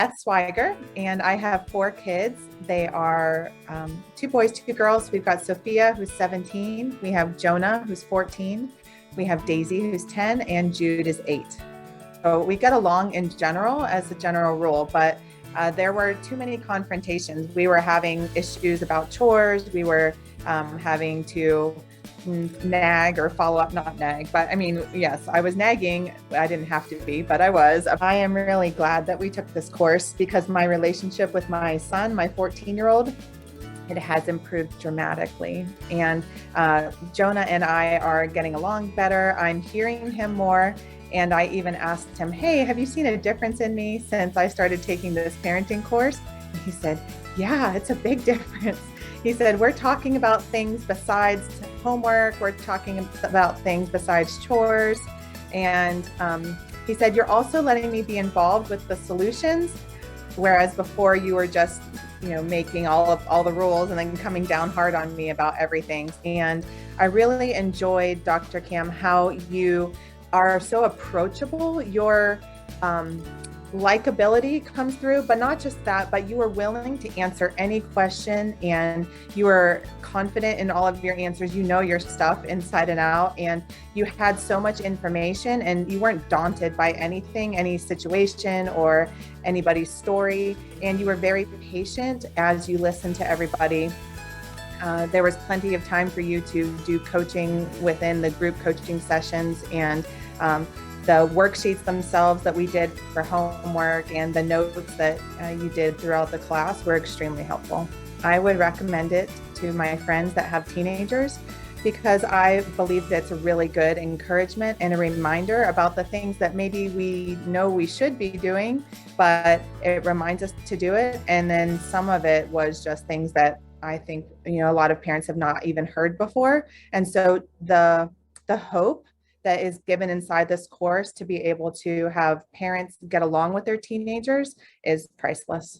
Beth Swiger, and I have 4 kids. They are 2 boys, 2 girls. We've got Sophia, who's 17. We have Jonah, who's 14. We have Daisy, who's 10, and Jude is 8. So we get along in general as a general rule, but there were too many confrontations. We were having issues about chores. We were having to nag or follow up, not nag, but I mean, yes, I was nagging. I didn't have to be, but I was. I am really glad that we took this course because my relationship with my son, my 14-year-old, it has improved dramatically. And Jonah and I are getting along better. I'm hearing him more. And I even asked him, hey, have you seen a difference in me since I started taking this parenting course? And he said, yeah, it's a big difference. He said, we're talking about things besides homework. We're talking about things besides chores. And he said, you're also letting me be involved with the solutions. Whereas before you were just, making all the rules and then coming down hard on me about everything. And I really enjoyed, Dr. Cam, how you are so approachable. Your likability comes through, but not just that, but you are willing to answer any question and you are confident in all of your answers. You know your stuff inside and out, and you had so much information and you weren't daunted by anything, any situation or anybody's story. And you were very patient as you listened to everybody. There was plenty of time for you to do coaching within the group coaching sessions, and the worksheets themselves that we did for homework and the notes that you did throughout the class were extremely helpful. I would recommend it to my friends that have teenagers because I believe that's a really good encouragement and a reminder about the things that maybe we know we should be doing, but it reminds us to do it. And then some of it was just things that I think, a lot of parents have not even heard before. And so the hope that is given inside this course to be able to have parents get along with their teenagers is priceless.